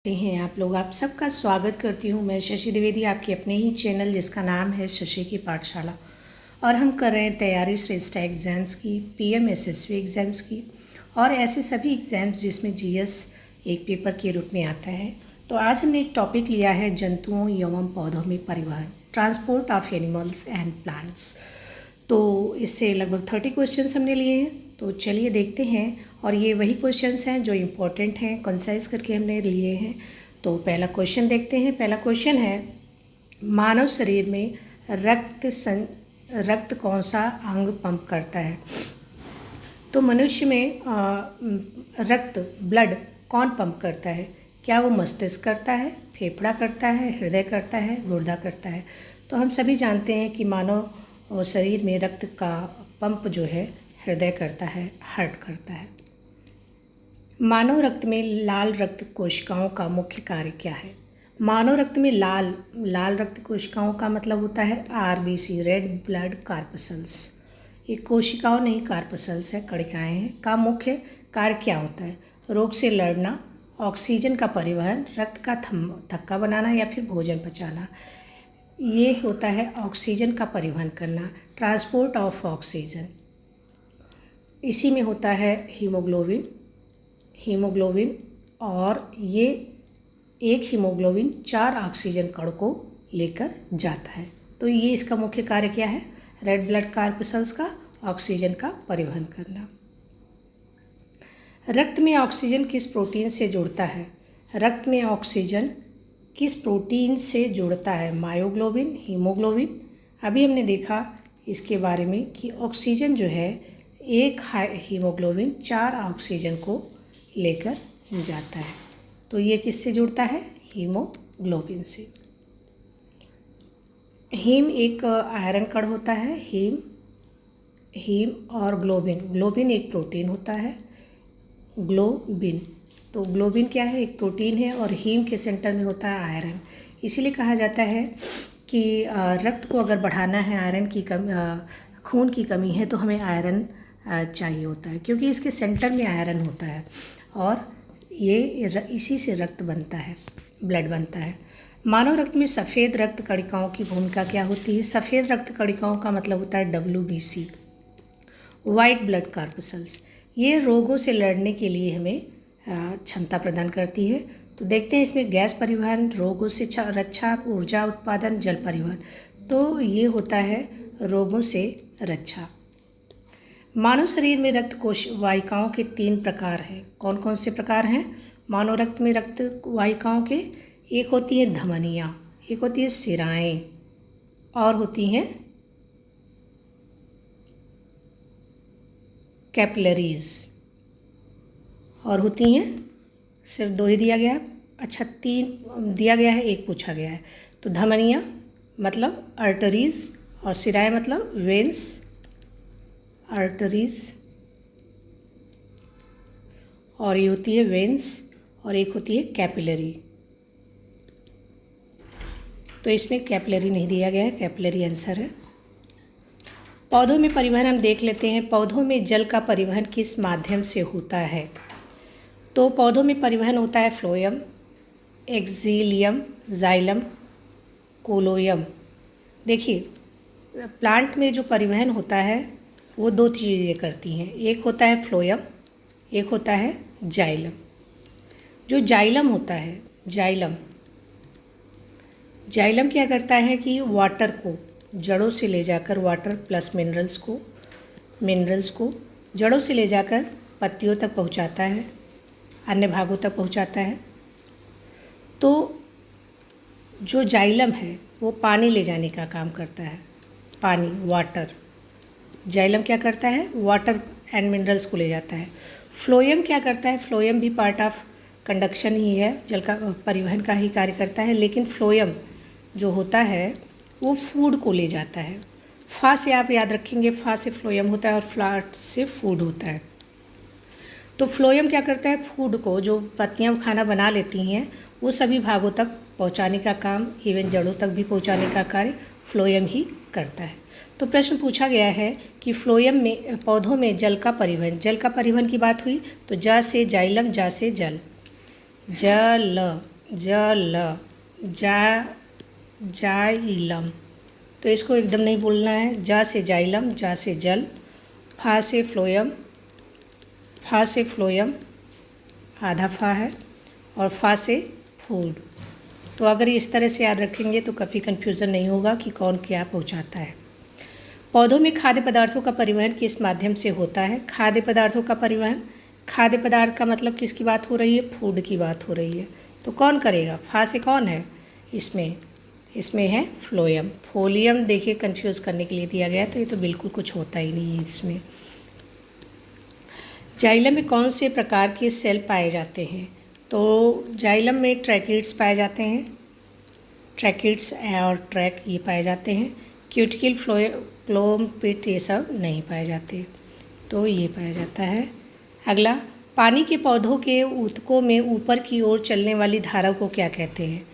कैसे हैं आप लोग। आप सबका स्वागत करती हूँ। मैं शशि द्विवेदी, आपके अपने ही चैनल जिसका नाम है शशि की पाठशाला। और हम कर रहे हैं तैयारी श्रेष्ठ एग्ज़ाम्स की, पीएम एसएससी एग्ज़ाम्स की और ऐसे सभी एग्ज़ाम्स जिसमें जीएस एक पेपर के रूप में आता है। तो आज हमने एक टॉपिक लिया है जंतुओं एवं पौधों में परिवहन, transport of animals and plants. तो इससे लगभग 30 क्वेश्चंस हमने लिए हैं। तो चलिए देखते हैं। और ये वही क्वेश्चंस हैं जो इम्पोर्टेंट हैं, कंसाइज करके हमने लिए हैं। तो पहला क्वेश्चन देखते हैं। पहला क्वेश्चन है, मानव शरीर में रक्त कौन सा अंग पंप करता है? तो मनुष्य में रक्त ब्लड कौन पंप करता है? क्या वो मस्तिष्क करता है, फेफड़ा करता है, हृदय करता है, गुर्दा करता है? तो हम सभी जानते हैं कि मानव शरीर में रक्त का पंप जो है हृदय करता है, हार्ट करता है। मानव रक्त में लाल रक्त कोशिकाओं का मुख्य कार्य क्या है? मानव रक्त में लाल रक्त कोशिकाओं का मतलब होता है आरबीसी, रेड ब्लड कार्पसल्स। ये कोशिकाओं नहीं, कार्पसल्स है, कणिकाएँ हैं। का मुख्य कार्य क्या होता है? रोग से लड़ना, ऑक्सीजन का परिवहन, रक्त का थक्का बनाना या फिर भोजन पचाना। ये होता है ऑक्सीजन का परिवहन करना, ट्रांसपोर्ट ऑफ ऑक्सीजन। इसी में होता है हीमोग्लोबिन और ये एक हीमोग्लोबिन 4 ऑक्सीजन कण को लेकर जाता है। तो ये इसका मुख्य कार्य क्या है? रेड ब्लड कार्पसल्स का ऑक्सीजन का परिवहन करना। रक्त में ऑक्सीजन किस प्रोटीन से जुड़ता है? रक्त में ऑक्सीजन किस प्रोटीन से जुड़ता है? Myoglobin, haemoglobin. अभी हमने देखा इसके बारे में कि ऑक्सीजन जो है एक हीमोग्लोबिन 4 ऑक्सीजन को लेकर जाता है। तो ये किससे जुड़ता है? हीमोग्लोबिन से। हीम एक आयरन कण होता है। हीम और ग्लोबिन एक प्रोटीन होता है, ग्लोबिन। तो ग्लोबिन क्या है? एक प्रोटीन है और हीम के सेंटर में होता है आयरन। इसीलिए कहा जाता है कि रक्त को अगर बढ़ाना है, आयरन की खून की कमी है तो हमें आयरन चाहिए होता है, क्योंकि इसके सेंटर में आयरन होता है और ये इसी से रक्त बनता है, ब्लड बनता है। मानव रक्त में सफ़ेद रक्त कणिकाओं की भूमिका क्या होती है? सफ़ेद रक्त कणिकाओं का मतलब होता है WBC, वाइट ब्लड कार्पसल्स। ये रोगों से लड़ने के लिए हमें क्षमता प्रदान करती है। तो देखते हैं इसमें गैस परिवहन, रोगों से रक्षा, ऊर्जा उत्पादन, जल परिवहन। तो ये होता है रोगों से रक्षा। मानव शरीर में रक्त कोश वाहिकाओं के 3 प्रकार हैं। कौन कौन से प्रकार हैं मानव रक्त में? रक्त वाहिकाओं के एक होती है धमनियाँ, एक होती है सिराएँ और होती हैं कैपिलरीज और होती हैं, सिर्फ 2 ही दिया गया है। अच्छा, 3 दिया गया है, 1 पूछा गया है। तो धमनियाँ मतलब आर्टरीज और सिराएँ मतलब वेन्स, आर्टरीज और ये होती है वेन्स और एक होती है कैपिलरी। तो इसमें कैपिलरी नहीं दिया गया है, कैपिलरी आंसर है। पौधों में परिवहन हम देख लेते हैं। पौधों में जल का परिवहन किस माध्यम से होता है? तो पौधों में परिवहन होता है फ्लोएम, एक्सिलियम, जाइलम, कोलोयम। देखिए, प्लांट में जो परिवहन होता है वो 2 चीज़ें करती हैं। एक होता है फ्लोएम, एक होता है जाइलम। जो जाइलम होता है, जाइलम क्या करता है कि वाटर को जड़ों से ले जाकर, वाटर प्लस मिनरल्स को जड़ों से ले जाकर पत्तियों तक पहुंचाता है, अन्य भागों तक पहुंचाता है। तो जो जाइलम है वो पानी ले जाने का काम करता है, पानी, वाटर। जाइलम क्या करता है? वाटर एंड मिनरल्स को ले जाता है। फ्लोएम क्या करता है? फ्लोएम भी पार्ट ऑफ कंडक्शन ही है, जल का परिवहन का ही कार्य करता है, लेकिन फ्लोएम जो होता है वो फूड को ले जाता है। फा से आप याद रखेंगे, फा से फ्लोएम होता है और फ्लाट से फूड होता है। तो फ्लोएम क्या करता है? फूड को, जो पत्तियाँ खाना बना लेती हैं, वो सभी भागों तक पहुँचाने का काम, इवन जड़ों तक भी पहुँचाने का कार्य फ्लोएम ही करता है। तो प्रश्न पूछा गया है कि फ्लोएम में, पौधों में जल का परिवहन की बात हुई तो जा से जाइलम, जा से जल, जल जल, जाइलम। तो इसको एकदम नहीं बोलना है। जा से जाइलम, जा से जल, फा से फ्लोयम, आधा फा है, और फा से फूड। तो अगर इस तरह से याद रखेंगे तो काफ़ी कन्फ्यूज़न नहीं होगा कि कौन क्या पहुंचाता है। पौधों में खाद्य पदार्थों का परिवहन किस माध्यम से होता है? खाद्य पदार्थों का परिवहन, खाद्य पदार्थ का मतलब किसकी बात हो रही है? फूड की बात हो रही है। तो कौन करेगा? फा से कौन है इसमें है फ्लोयम। फोलियम देखिए कंफ्यूज करने के लिए दिया गया, तो ये तो बिल्कुल कुछ होता ही नहीं है इसमें। जाइलम में कौन से प्रकार के सेल पाए जाते हैं? तो जाइलम में ट्रैकिड्स पाए जाते हैं, ट्रैकिड्स और ट्रैक ये पाए जाते हैं। क्यूटिकल, क्लोमपिट ये सब नहीं पाए जाते, तो ये पाया जाता है। अगला, पानी के पौधों के ऊतकों में ऊपर की ओर चलने वाली धारा को क्या कहते हैं?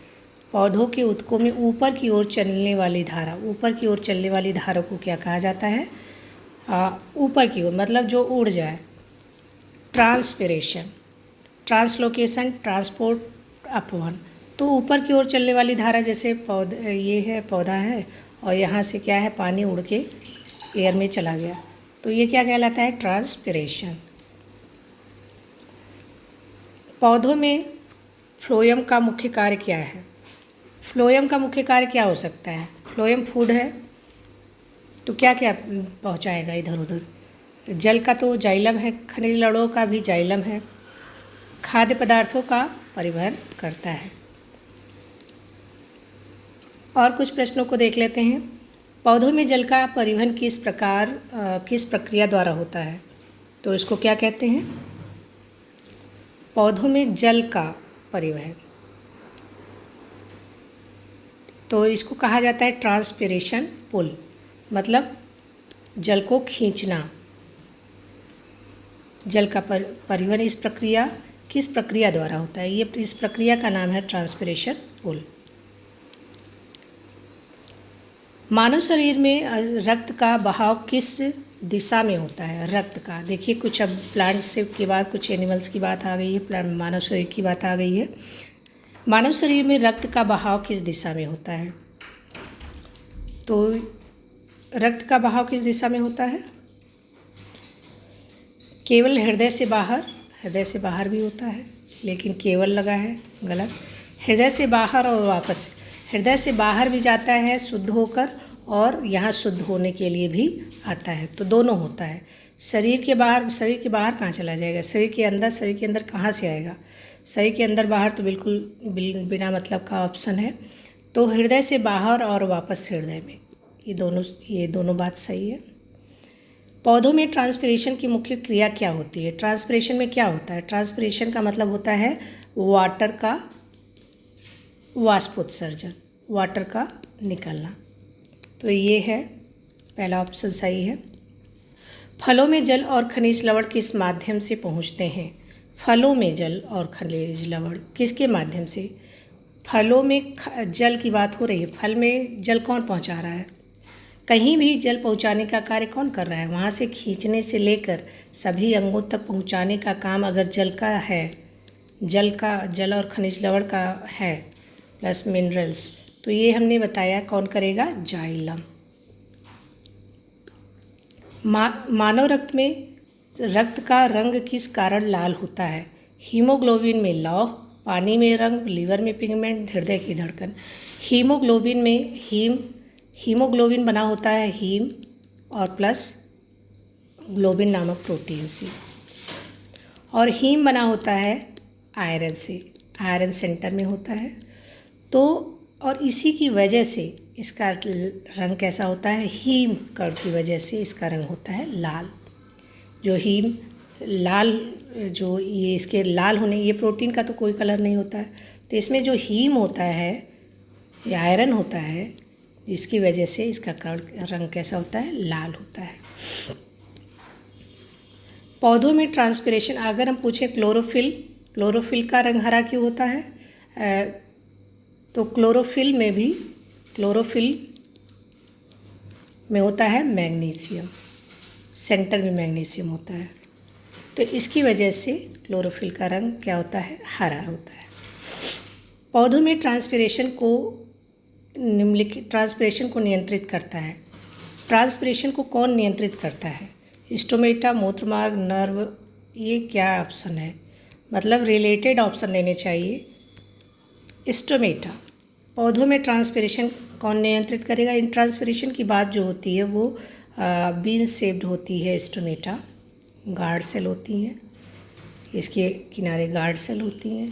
पौधों के ऊतकों में ऊपर की ओर चलने वाली धारा, ऊपर की ओर चलने वाली धारा को क्या कहा जाता है? ऊपर की ओर मतलब जो उड़ जाए। ट्रांसपिरेशन, ट्रांसलोकेशन, ट्रांसपोर्ट, अपवन। तो ऊपर की ओर चलने वाली धारा, जैसे पौधा है और यहाँ से क्या है, पानी उड़ के एयर में चला गया, तो ये क्या कहलाता है? ट्रांसपिरेशन। पौधों में फ्लोएम का मुख्य कार्य क्या है? फ्लोएम का मुख्य कार्य क्या हो सकता है? फ्लोएम फूड है, तो क्या क्या पहुंचाएगा इधर उधर? जल का तो जाइलम है, खनिज लवणों का भी जाइलम है, खाद्य पदार्थों का परिवहन करता है। और कुछ प्रश्नों को देख लेते हैं। पौधों में जल का परिवहन किस प्रक्रिया द्वारा होता है? तो इसको क्या कहते हैं? पौधों में जल का परिवहन, तो इसको कहा जाता है ट्रांसपिरेशन पुल, मतलब जल को खींचना। जल का परिवहन किस प्रक्रिया द्वारा होता है? ये इस प्रक्रिया का नाम है ट्रांसपिरेशन पुल। मानव शरीर में रक्त का बहाव किस दिशा में होता है? रक्त का, देखिए कुछ अब प्लांट्स के बाद कुछ एनिमल्स की बात आ गई है, मानव शरीर की बात आ गई है। मानव शरीर में रक्त का बहाव किस दिशा में होता है? तो रक्त का बहाव किस दिशा में होता है? केवल हृदय से बाहर भी होता है, लेकिन केवल लगा है, गलत। हृदय से बाहर और वापस, हृदय से बाहर भी जाता है शुद्ध होकर, और यहाँ शुद्ध होने के लिए भी आता है, तो दोनों होता है। शरीर के बाहर कहाँ चला जाएगा? शरीर के अंदर कहाँ से आएगा? शरीर के अंदर बाहर तो बिल्कुल बिना मतलब का ऑप्शन है, तो हृदय से बाहर और वापस हृदय में, ये दोनों बात सही है। पौधों में ट्रांसपिरेशन की मुख्य क्रिया क्या होती है? ट्रांसपिरेशन में क्या होता है? ट्रांसपिरेशन का मतलब होता है वाटर का वाष्पोत्सर्जन, वाटर का निकलना, तो ये है पहला ऑप्शन सही है। फलों में जल और खनिज लवण किस माध्यम से पहुंचते हैं? फलों में जल और खनिज लवण किसके माध्यम से? फलों में जल की बात हो रही है, फल में जल कौन पहुंचा रहा है? कहीं भी जल पहुंचाने का कार्य कौन कर रहा है? वहाँ से खींचने से लेकर सभी अंगों तक पहुंचाने का काम अगर जल का है, जल और खनिज लवण का है प्लस मिनरल्स, तो ये हमने बताया कौन करेगा? जाइलम। मानव रक्त में रक्त का रंग किस कारण लाल होता है? हीमोग्लोबिन में लौह, पानी में रंग, लीवर में पिगमेंट, हृदय की धड़कन। हीमोग्लोबिन में हीमोग्लोबिन बना होता है हीम और प्लस ग्लोबिन नामक प्रोटीन से, और हीम बना होता है आयरन से, आयरन सेंटर में होता है। तो और इसी की वजह से इसका रंग कैसा होता है? हीम कण की वजह से इसका रंग होता है लाल। जो हीम लाल, जो ये इसके लाल होने, ये प्रोटीन का तो कोई कलर नहीं होता है, तो इसमें जो हीम होता है या आयरन होता है, जिसकी वजह से इसका रंग कैसा होता है? लाल होता है। पौधों में ट्रांसपिरेशन, अगर हम पूछें क्लोरोफिल का रंग हरा क्यों होता है? तो क्लोरोफिल में होता है मैग्नीशियम, सेंटर में मैग्नीशियम होता है, तो इसकी वजह से क्लोरोफिल का रंग क्या होता है? हरा होता है। पौधों में ट्रांसपिरेशन को नियंत्रित करता है। ट्रांसपिरेशन को कौन नियंत्रित करता है? स्टोमेटा, मूत्रमार्ग, नर्व। ये क्या ऑप्शन है? मतलब रिलेटेड ऑप्शन देने चाहिए। स्टोमेटा। पौधों में ट्रांसपिरेशन कौन नियंत्रित करेगा? इन ट्रांसपिरेशन की बात जो होती है वो बीन शेप्ड होती है। स्टोमेटा गार्ड सेल होती हैं, इसके किनारे गार्ड सेल होती हैं,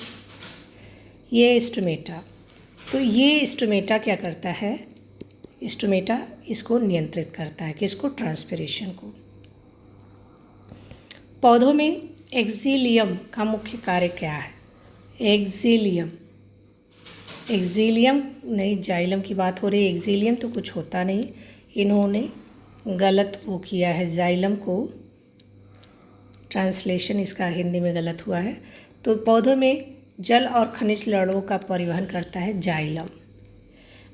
ये स्टोमेटा। तो ये स्टोमेटा क्या करता है? स्टोमेटा इसको नियंत्रित करता है, किसको? ट्रांसपिरेशन को। पौधों में एक्सिलियम का मुख्य कार्य क्या है? एक्सिलियम नहीं, जाइलम की बात हो रही है। एक्सिलियम तो कुछ होता नहीं, इन्होंने गलत वो किया है, जाइलम को ट्रांसलेशन इसका हिंदी में गलत हुआ है। तो पौधों में जल और खनिज लवणों का परिवहन करता है जाइलम।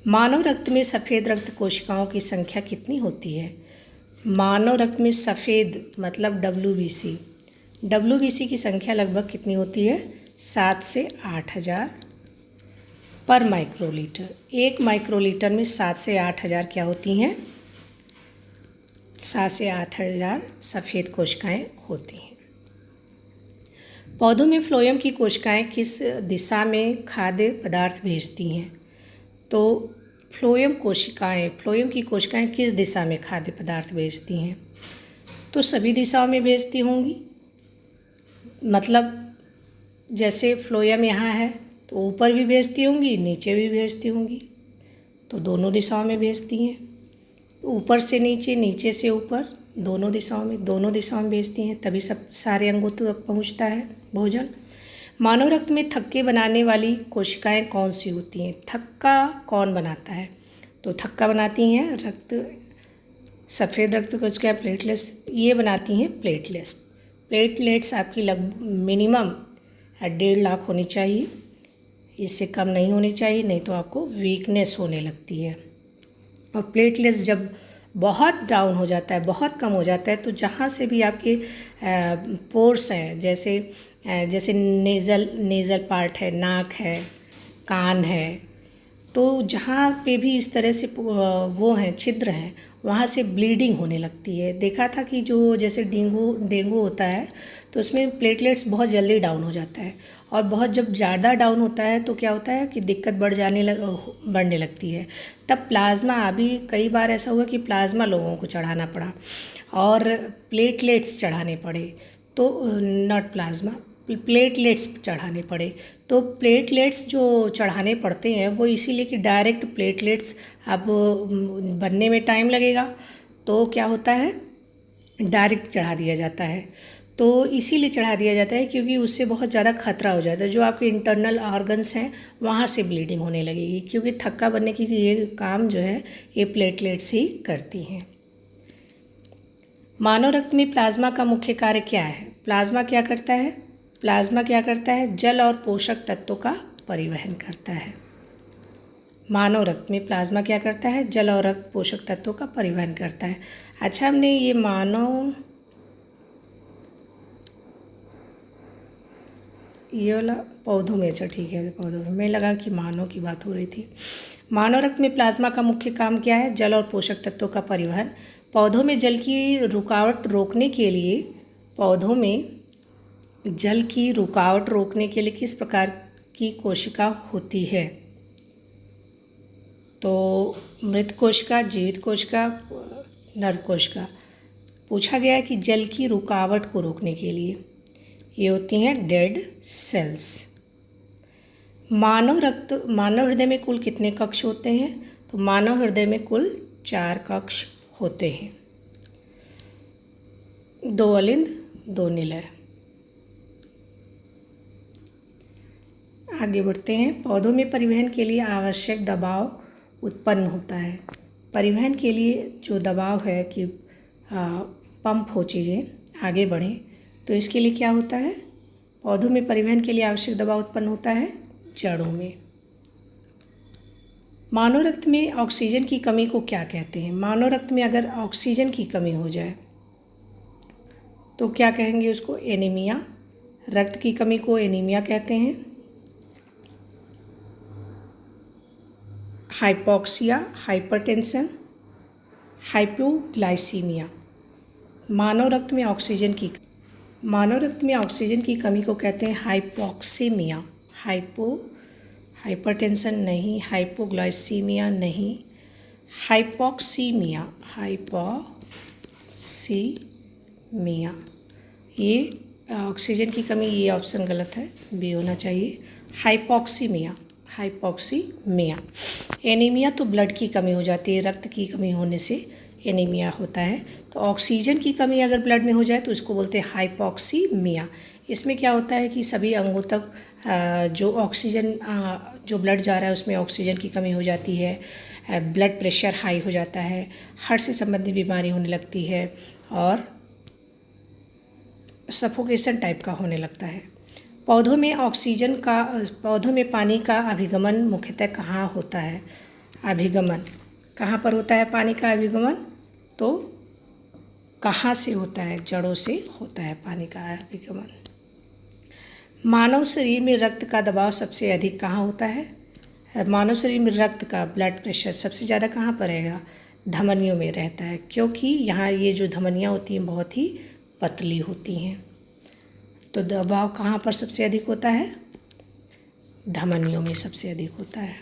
मानव रक्त में सफ़ेद रक्त कोशिकाओं की संख्या कितनी होती है? मानव रक्त में सफ़ेद मतलब WBC की संख्या लगभग कितनी होती है? 7 से 8,000 पर माइक्रोलीटर। 1 माइक्रोलीटर में 7 से 8,000 क्या होती हैं? 7 से 8,000 सफ़ेद कोशिकाएं होती हैं। पौधों में फ्लोएम की कोशिकाएं किस दिशा में खाद्य पदार्थ भेजती हैं? तो फ्लोएम की कोशिकाएं किस दिशा में खाद्य पदार्थ भेजती हैं? तो सभी दिशाओं में भेजती होंगी। मतलब जैसे फ्लोएम यहाँ है तो ऊपर भी भेजती होंगी, नीचे भी भेजती होंगी, तो दोनों दिशाओं में भेजती हैं। ऊपर से नीचे, नीचे से ऊपर, दोनों दिशाओं में भेजती हैं, तभी सब सारे अंगों तक पहुँचता है भोजन। मानव रक्त में थक्के बनाने वाली कोशिकाएं कौन सी होती हैं? थक्का कौन बनाता है? तो थक्का बनाती हैं सफ़ेद रक्त कोशिकाएं प्लेटलेट्स, ये बनाती हैं प्लेटलेट्स आपकी मिनिमम 1.5 लाख होनी चाहिए, इससे कम नहीं होनी चाहिए, नहीं तो आपको वीकनेस होने लगती है। और प्लेटलेट्स जब बहुत डाउन हो जाता है, बहुत कम हो जाता है, तो जहाँ से भी आपके पोर्स हैं, जैसे नेज़ल पार्ट है, नाक है, कान है, तो जहाँ पे भी इस तरह से वो हैं, छिद्र हैं, वहाँ से ब्लीडिंग होने लगती है। देखा था कि जो जैसे डेंगू होता है तो उसमें प्लेटलेट्स बहुत जल्दी डाउन हो जाता है, और बहुत जब ज़्यादा डाउन होता है तो क्या होता है कि दिक्कत बढ़ने लगती है। तब प्लाज्मा, अभी कई बार ऐसा हुआ कि प्लाज्मा लोगों को चढ़ाना पड़ा और प्लेटलेट्स चढ़ाने पड़े, तो नॉट प्लाज्मा, प्लेटलेट्स चढ़ाने पड़े। तो प्लेटलेट्स जो चढ़ाने पड़ते हैं वो इसीलिए कि डायरेक्ट प्लेटलेट्स अब बनने में टाइम लगेगा, तो क्या होता है, डायरेक्ट चढ़ा दिया जाता है। तो इसीलिए चढ़ा दिया जाता है क्योंकि उससे बहुत ज़्यादा खतरा हो जाता है, जो आपके इंटरनल ऑर्गन्स हैं वहाँ से ब्लीडिंग होने लगेगी, क्योंकि थक्का बनने की ये काम जो है ये प्लेटलेट्स ही करती हैं। मानव रक्त में प्लाज्मा का मुख्य कार्य क्या है? प्लाज्मा क्या करता है? जल और पोषक तत्वों का परिवहन करता है। मानव रक्त में प्लाज्मा क्या करता है? जल और रक्त पोषक तत्वों का परिवहन करता है। अच्छा, हमने ये ये वाला पौधों में, अच्छा ठीक है, पौधों में मैं लगा कि मानव की बात हो रही थी। मानव रक्त में प्लाज्मा का मुख्य काम क्या है? जल और पोषक तत्वों का परिवहन। पौधों में जल की रुकावट रोकने के लिए किस प्रकार की कोशिका होती है? तो मृत कोशिका, जीवित कोशिका, नर कोशिका। पूछा गया है कि जल की रुकावट को रोकने के लिए ये होती हैं डेड सेल्स। मानव हृदय में कुल कितने कक्ष होते हैं? तो मानव हृदय में कुल 4 कक्ष होते हैं, 2 अलिंद 2 निलय। आगे बढ़ते हैं। पौधों में परिवहन के लिए आवश्यक दबाव उत्पन्न होता है। परिवहन के लिए जो दबाव है कि पंप हो चीज़ें आगे बढ़ें, तो इसके लिए क्या होता है? पौधों में परिवहन के लिए आवश्यक दबाव उत्पन्न होता है जड़ों में। मानव रक्त में ऑक्सीजन की कमी को क्या कहते हैं? मानव रक्त में अगर ऑक्सीजन की कमी हो जाए तो क्या कहेंगे उसको? एनीमिया। रक्त की कमी को एनीमिया कहते हैं। Hypoxia, hypertension, hypoglycaemia. मानव रक्त में ऑक्सीजन की कमी को कहते हैं हाइपोक्सीमिया। हाइपरटेंशन नहीं, हाइपोग्लाइसीमिया नहीं, हाइपोक्सीमिया। ये ऑक्सीजन की कमी, ये ऑप्शन गलत है, बी होना चाहिए। हाइपोक्सीमिया। एनीमिया तो ब्लड की कमी हो जाती है, रक्त की कमी होने से एनीमिया होता है। तो ऑक्सीजन की कमी अगर ब्लड में हो जाए तो उसको बोलते हैं हाइपोक्सीमिया। इसमें क्या होता है कि सभी अंगों तक जो ऑक्सीजन जो ब्लड जा रहा है उसमें ऑक्सीजन की कमी हो जाती है, ब्लड प्रेशर हाई हो जाता है, हार्ट से संबंधित बीमारी होने लगती है और सफोकेशन टाइप का होने लगता है। पौधों में पानी का अभिगमन मुख्यतः कहाँ होता है? अभिगमन कहाँ पर होता है? पानी का अभिगमन तो कहाँ से होता है? जड़ों से होता है पानी का अभिगमन। मानव शरीर में रक्त का दबाव सबसे अधिक कहाँ होता है? मानव शरीर में रक्त का ब्लड प्रेशर सबसे ज़्यादा कहाँ पर रहेगा? धमनियों में रहता है, क्योंकि यहाँ ये जो धमनियाँ होती हैं बहुत ही पतली होती हैं। तो दबाव कहाँ पर सबसे अधिक होता है? धमनियों में सबसे अधिक होता है।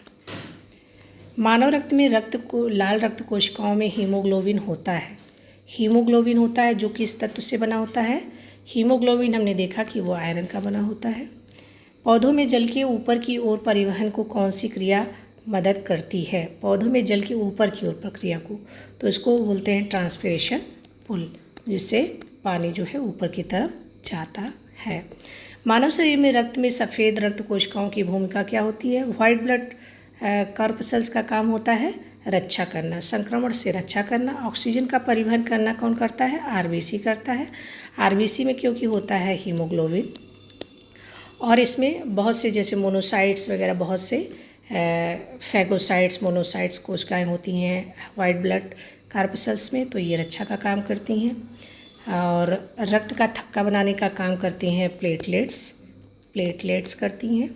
मानव रक्त में लाल रक्त कोशिकाओं में हीमोग्लोबिन होता है। हीमोग्लोबिन होता है जो किस तत्व से बना होता है? हीमोग्लोबिन हमने देखा कि वो आयरन का बना होता है। पौधों में जल के ऊपर की ओर परिवहन को कौन सी क्रिया मदद करती है? पौधों में जल के ऊपर की ओर प्रक्रिया को, तो इसको बोलते हैं ट्रांसपिरेशन पुल, जिससे पानी जो है ऊपर की तरफ जाता है। मानव शरीर में रक्त में सफ़ेद रक्त कोशिकाओं की भूमिका क्या होती है? वाइट ब्लड कॉर्पसल्स का काम होता है रक्षा करना, संक्रमण से रक्षा करना। ऑक्सीजन का परिवहन करना कौन करता है? आरबीसी करता है। आरबीसी में क्योंकि होता है हीमोग्लोबिन, और इसमें बहुत से जैसे मोनोसाइट्स वगैरह, बहुत से फैगोसाइट्स, मोनोसाइट्स कोशिकाएं होती हैं वाइट ब्लड कॉर्पसल्स में, तो ये रक्षा का काम करती हैं। और रक्त का थक्का बनाने का काम करती हैं प्लेटलेट्स करती हैं,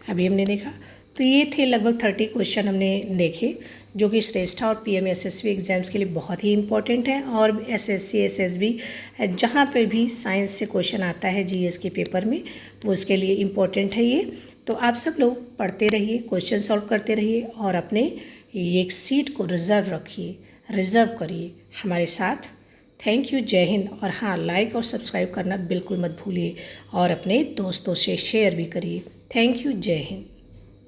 अभी हमने देखा। तो ये थे लगभग 30 क्वेश्चन हमने देखे, जो कि श्रेष्ठा और पीएमएसएसबी एग्ज़ाम्स के लिए बहुत ही इम्पोर्टेंट हैं। और एसएससी एसएसबी जहाँ पे भी साइंस से क्वेश्चन आता है जीएस के पेपर में, वो उसके लिए इम्पोर्टेंट है ये। तो आप सब लोग पढ़ते रहिए, क्वेश्चन सॉल्व करते रहिए और अपने एक सीट को रिज़र्व करिए हमारे साथ। थैंक यू, जय हिंद। और हाँ, लाइक और सब्सक्राइब करना बिल्कुल मत भूलिए और अपने दोस्तों से शेयर भी करिए। थैंक यू, जय हिंद।